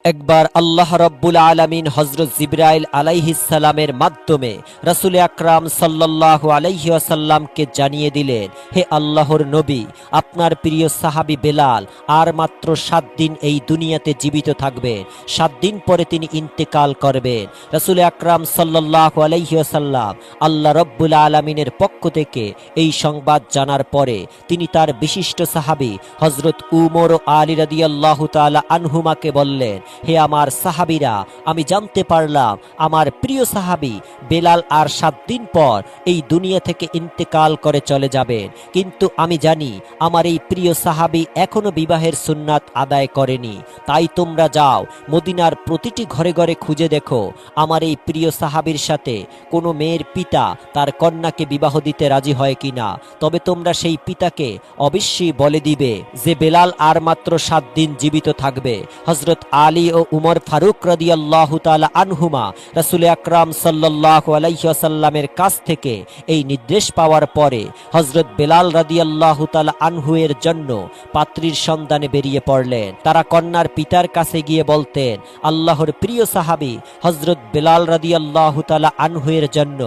একবার আল্লাহ রব্বুল আলামিন হযরত জিবরাইল আলাইহিস সালামের মাধ্যমে রাসূল আকরাম সাল্লাল্লাহু আলাইহি ওয়াসাল্লামকে জানিয়ে দিলেন, হে আল্লাহর নবী, আপনার প্রিয় সাহাবী বেলাল আর মাত্র 7 দিন এই দুনিয়াতে জীবিত থাকবেন। 7 দিন পরে তিনি ইন্তেকাল করবেন। রাসূল আকরাম সাল্লাল্লাহু আলাইহি ওয়াসাল্লাম আল্লাহ রব্বুল আলামিনের পক্ষ থেকে এই সংবাদ জানার পরে তিনি তার বিশিষ্ট সাহাবী হযরত উমর ও আলী রাদিয়াল্লাহু তাআলা আনহুমাকে বললেন, হে আমার সাহাবীরা, আমি জানতে পারলাম আমার প্রিয় সাহাবী বেলাল আর 7 দিন পর এই দুনিয়া থেকে ইন্তেকাল করে চলে যাবেন, কিন্তু আমি জানি আমার এই প্রিয় সাহাবী এখনো বিবাহের সুন্নাত আদায় করেনি। তাই তোমরা যাও, মদিনার প্রতিটি ঘরে ঘরে খুঁজে দেখো আমার এই প্রিয় সাহাবীর সাথে কোনো মেয়ের পিতা তার কন্যাকে বিবাহ দিতে রাজি হয় কিনা। তবে তোমরা সেই পিতাকে অবশ্যই বলে দিবে যে বেলাল আর মাত্র 7 দিন জীবিত থাকবে। হযরত আলী ও উমর ফারুক রাদিয়াল্লাহু তাআলা আনহুমা রাসূল আকরাম সাল্লাল্লাহু আলাইহি ওয়াসাল্লামের কাছ থেকে এই নির্দেশ পাওয়ার পরে হযরত বেলাল রাদিয়াল্লাহু তাআলা আনহু এর জন্য পাত্রীর সন্ধানে বেরিয়ে পড়লেন। তারা কন্যার পিতার কাছে গিয়ে বলতেন, আল্লাহর প্রিয় সাহাবী হযরত বেলাল রাদিয়াল্লাহু তাআলা আনহু এর জন্য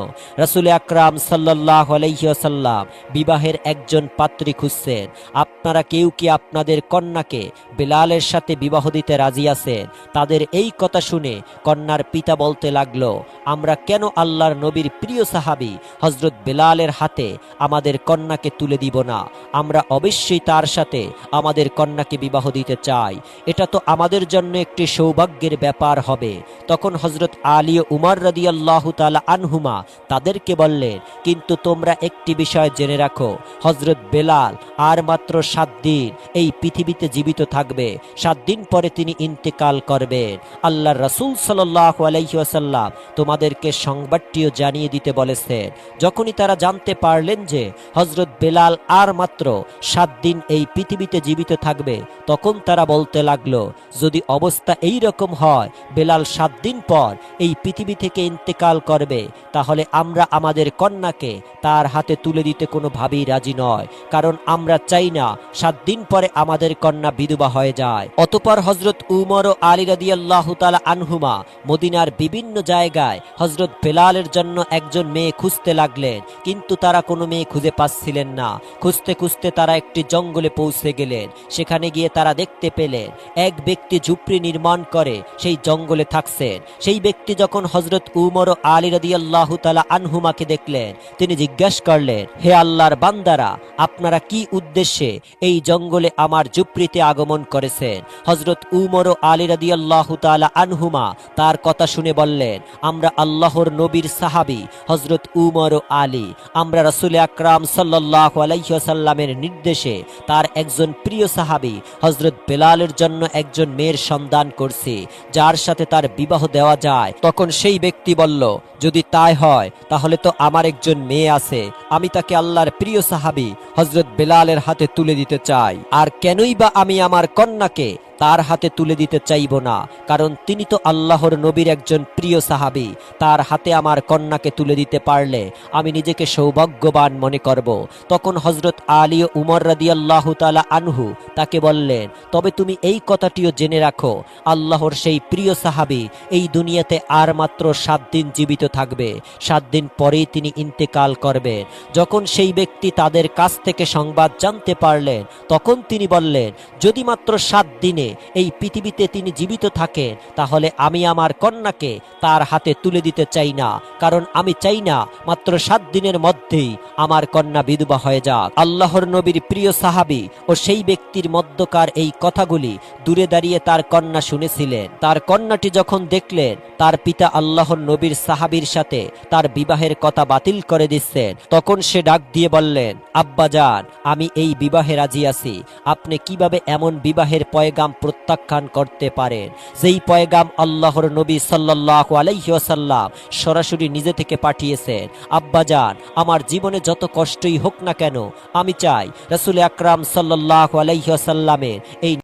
রাসূল আকরাম সাল্লাল্লাহু আলাইহি ওয়াসাল্লাম বিবাহের একজন পাত্রী খুঁজছেন। আপনারা কেউ কি আপনাদের কন্যাকে বেলালের সাথে বিবাহ দিতে রাজি আছেন? তাদের এই কথা শুনে কন্যার পিতা বলতে লাগলো, আমরা কেন আল্লাহর নবীর প্রিয় সাহাবী হযরত বেলালের হাতে আমাদের কন্যাকে তুলে দিব না? আমরা অবশ্যই তার সাথে আমাদের কন্যাকে বিবাহ দিতে চাই। এটা তো আমাদের জন্য একটি সৌভাগ্যের ব্যাপার হবে। তখন হযরত আলী ও উমর রাদিয়াল্লাহু তাআলা আনহুমা তাদেরকে বললেন, কিন্তু তোমরা একটি বিষয় জেনে রাখো, হযরত বেলাল আর মাত্র 7 দিন এই পৃথিবীতে জীবিত থাকবে। 7 দিন পরে তিনি ইন্তেকাল করবেন। আল্লাহর রাসূল সাল্লাল্লাহু আলাইহি ওয়াসাল্লাম তোমাদেরকে সংবাদটিও জানিয়ে দিতে বলেছেন। যখনই তারা জানতে পারলেন যে হযরত বেলাল আর মাত্র 7 দিন এই পৃথিবীতে জীবিত থাকবে, তখন তারা বলতে লাগলো, যদি অবস্থা এই রকম হয় বেলাল 7 দিন পর এই পৃথিবী থেকে ইন্তেকাল করবে, তাহলে আমরা আমাদের কন্যাকে তার হাতে তুলে দিতে কোনোভাবেই রাজি নয়, কারণ আমরা চাই না 7 দিন পরে আমাদের কন্যা বিধবা হয়ে যায়। অতঃপর হযরত উমর ও আলী রাদিয়াল্লাহু তাআলা আনহুমা মদিনার বিভিন্ন জায়গায় হযরত বেলালের জন্য একজন মেয়ে খুঁজতে লাগলেন, কিন্তু তারা কোনো মেয়ে খুঁজে পাচ্ছিলেন না। খুঁজতে খুঁজতে তারা একটি জঙ্গলে পৌঁছে গেলেন। সেখানে গিয়ে তারা দেখতে পেলেন এক ব্যক্তি ঝুপড়ি নির্মাণ করে সেই জঙ্গলে থাকছেন। সেই ব্যক্তি যখন হযরত উমর ও আলী রাদিয়াল্লাহু তাআলা আনহুমাকে দেখলেন, তিনি জিজ্ঞাসা করলেন, হে আল্লাহর বান্দারা, আপনারা কি উদ্দেশ্যে এই জঙ্গলে আমার ঝুপড়িতে আগমন করেছেন? হযরত উমর ও আলী রাদিয়াল্লাহু তাআলা আনহুমা তার কথা শুনে বললেন, আমরা আল্লাহর নবীর সাহাবী হযরত উমর ও আলী, আমরা রাসূল আকরাম সাল্লাল্লাহু আলাইহি ওয়াসাল্লামের নির্দেশে তার একজন প্রিয় সাহাবী হযরত বেলালের জন্য একজন মেয়ের সন্ধান করছি, যার সাথে তার বিবাহ দেওয়া যায়। তখন সেই ব্যক্তি বলল, যদি তাই হয় তাহলে তো আমার একজন মেয়ে আছে, আমি তাকে আল্লাহর প্রিয় সাহাবী হযরত বেলালের হাতে তুলে দিতে চাই। আর কেনই বা আমি আমার কন্যাকে তার হাতে তুলে দিতে চাইব না, কারণ তিনি তো আল্লাহর নবীর একজন প্রিয় সাহাবী। তার হাতে আমার কন্যাকে তুলে দিতে পারলে আমি নিজেকে সৌভাগ্যবান মনে করব। তখন হযরত আলী ও উমর রাদিয়াল্লাহু তাআলা আনহু তাকে বললেন, তবে তুমি এই কথাটিও জেনে রাখো, আল্লাহর সেই প্রিয় সাহাবী এই দুনিয়াতে আর মাত্র 7 দিন জীবিত থাকবে। 7 দিন পরেই তিনি ইন্তেকাল করবেন। যখন সেই ব্যক্তি তাদের কাছ থেকে সংবাদ জানতে পারলেন, তখন তিনি বললেন, যদি মাত্র 7 দিনে এই পৃথিবীতে তিনি জীবিত থাকেন, তাহলে আমি আমার কন্যাকে তার হাতে তুলে দিতে চাই না, কারণ আমি চাই না মাত্র 7 দিনের মধ্যেই আমার কন্যা বিধবা হয়ে যাক। আল্লাহর নবীর প্রিয় সাহাবী ও সেই ব্যক্তির মধ্যকার এই কথাগুলি দূরে দাঁড়িয়ে তার কন্যা শুনেছিলেন। তার কন্যাটি যখন দেখলেন তার পিতা আল্লাহর নবীর সাহাবীর সাথে তার বিবাহের কথা বাতিল করে দিচ্ছেন, তখন সে ডাক দিয়ে বললেন, আব্বাজান, আমি এই বিবাহে রাজি আছি। আপনি কিভাবে এমন বিবাহের পয়গাম প্রত্যাখ্যান করতে পারেন, যেই পয়গাম আল্লাহর নবী সাল্লাল্লাহু আলাইহি ওয়াসাল্লাম সরাসরি নিজে থেকে পাঠিয়েছেন? আব্বাজান, আমার জীবনে যত কষ্টই হোক না কেন, আমি চাই রাসূল আকরাম সাল্লাল্লাহু আলাইহি ওয়াসাল্লামের এই